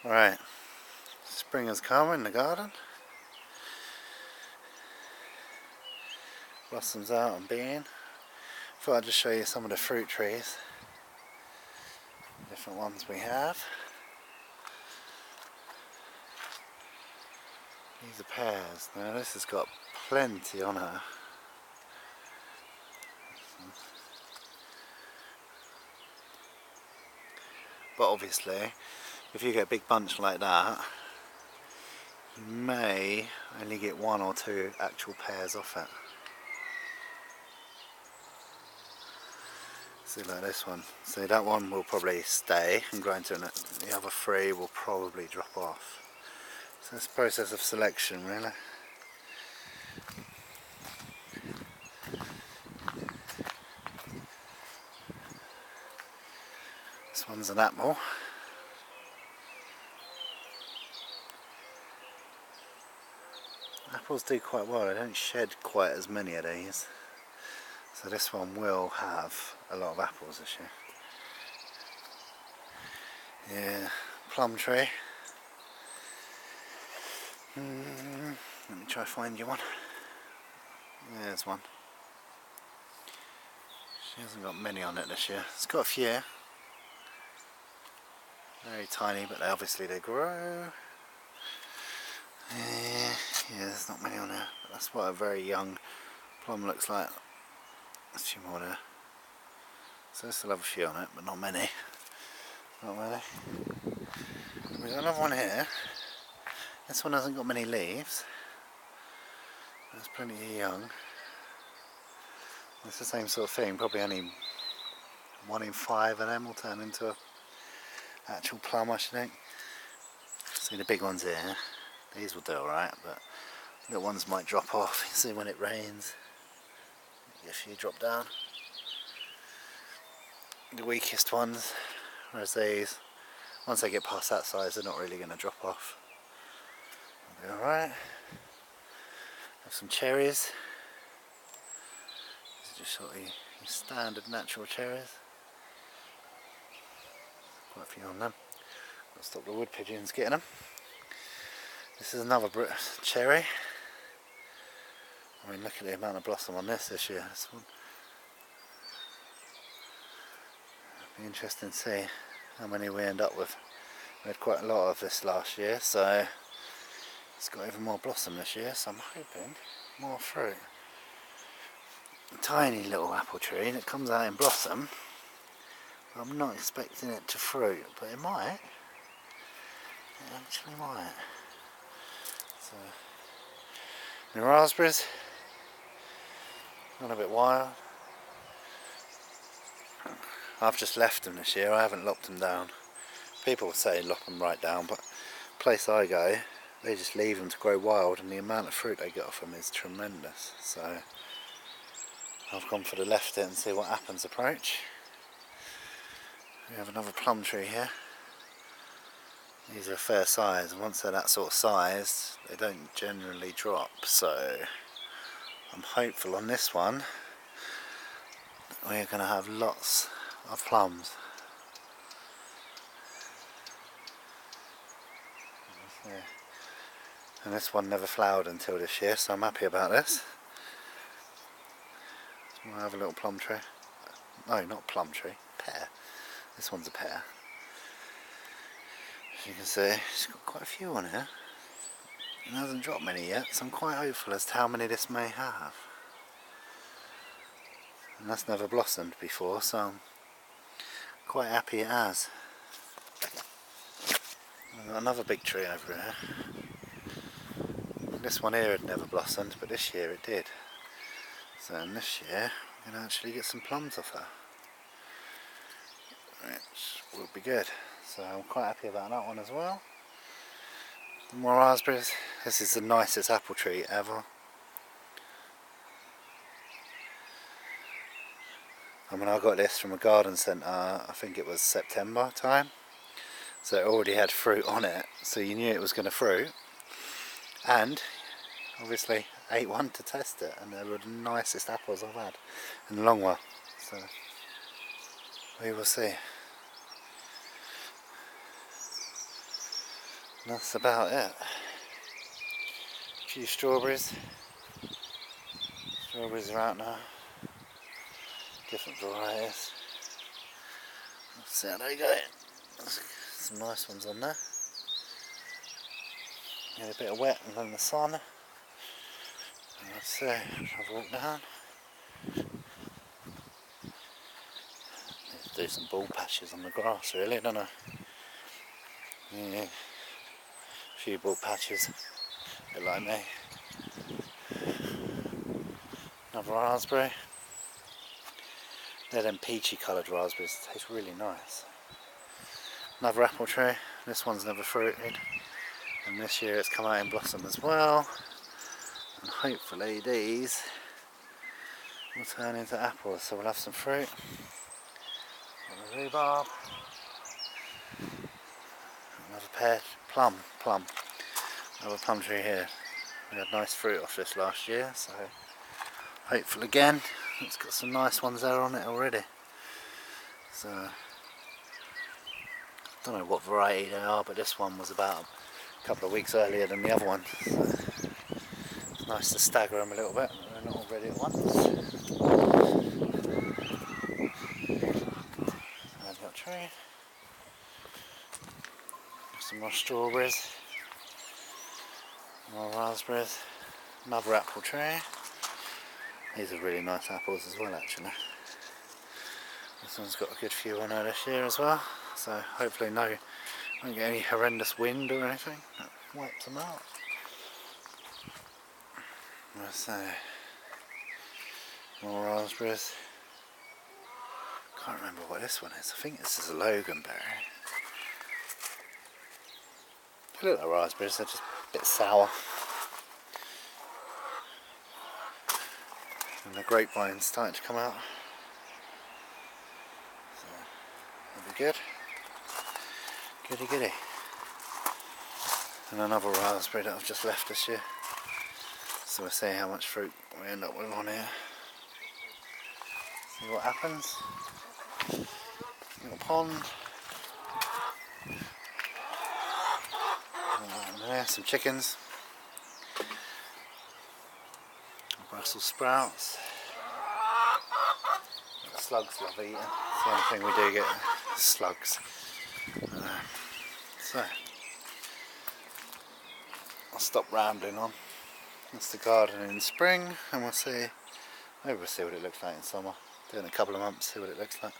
Right, spring has come in the garden. Blossoms out and being. Thought I'd just show you some of the fruit trees. Different ones we have. These are pears. Now this has got plenty on her. But obviously, if you get a big bunch like that, you may only get one or two actual pears off it. See, like this one. See, that one will probably stay and grow into it. The other three will probably drop off. So it's a process of selection, really. This one's an apple. Apples do quite well, they don't shed quite as many of these. So this one will have a lot of apples this year. Yeah, plum tree. Let me try to find you one. There's one. She hasn't got many on it this year. It's got a few. Very tiny, but obviously they grow. Yeah, there's not many on there. But that's what a very young plum looks like. There's a few more there. So I still have a few on it, but not many. Not many. We've got another one here. This one hasn't got many leaves. There's plenty of young. It's the same sort of thing. Probably only 1 in 5 of them will turn into an actual plum, I should think. See the big ones here. These will do alright, but the little ones might drop off. You see when it rains. Get a few drop down. The weakest ones, whereas these, once they get past that size, they're not really going to drop off. They'll be alright. Have some cherries. These are just sort of your standard natural cherries. Quite a few on them. I'll stop the wood pigeons getting them. This is another cherry. I mean, look at the amount of blossom on this year. This one. It'll be interesting to see how many we end up with. We had quite a lot of this last year, so it's got even more blossom this year, so I'm hoping more fruit. A tiny little apple tree that comes out in blossom. I'm not expecting it to fruit, but it might. It actually might. So, the raspberries, gone a bit wild. I've just left them this year, I haven't lopped them down. People say lop them right down, but the place I go, they just leave them to grow wild, and the amount of fruit they get off them is tremendous. So I've gone for the left it and see what happens approach. We have another plum tree here. These are a fair size, and once they're that sort of size, they don't generally drop, so I'm hopeful on this one we're going to have lots of plums. And this one never flowered until this year, so I'm happy about this. So we'll have a little plum tree. No, not plum tree, pear. This one's a pear. As you can see, it's got quite a few on here. It hasn't dropped many yet, so I'm quite hopeful as to how many this may have. And that's never blossomed before, so I'm quite happy it has. I've got another big tree over here. This one here had never blossomed, but this year it did. So in this year, we're going to actually get some plums off her, which will be good. So I'm quite happy about that one as well. More raspberries. This is the nicest apple tree ever. I mean, I got this from a garden centre, I think it was September time. So it already had fruit on it, so you knew it was going to fruit. And obviously ate one to test it, and they were the nicest apples I've had in a long while. So we will see. And that's about it. A few strawberries. Strawberries are out now. Different varieties. Let's see how they go. Some nice ones on there. Get a bit of wet and then the sun. Let's see, have a walk down. Need to do some ball patches on the grass really, don't I? Yeah. A few ball patches. A bit like me. Another raspberry. They're them peachy coloured raspberries, they taste really nice. Another apple tree. This one's never fruited. And this year it's come out in blossom as well. And hopefully these will turn into apples, so we'll have some fruit. And a rhubarb. Another pear, plum. Another plum tree here. We had nice fruit off this last year, so hopefully again. It's got some nice ones there on it already. So I don't know what variety they are, but this one was about a couple of weeks earlier than the other one. So it's nice to stagger them a little bit, they're not all ready at once. I've got a tree. Some more strawberries. More raspberries. Another apple tree. These are really nice apples as well actually. This one's got a good few on there this year as well. So hopefully won't get any horrendous wind or anything that wipes them out. Let's say more raspberries. Can't remember what this one is. I think this is a loganberry. They look like raspberries, they're just a bit sour. And the grapevine's starting to come out. So that'll be good. Goody goody. And another raspberry that I've just left this year. So we'll see how much fruit we end up with on here. See what happens. Little pond. And there, some chickens. Brussels sprouts. Slugs love eating. It's the only thing we do get is slugs. So I'll stop rambling on. That's the garden in spring, and we'll see. Maybe we'll see what it looks like in summer. Do it in a couple of months, see what it looks like.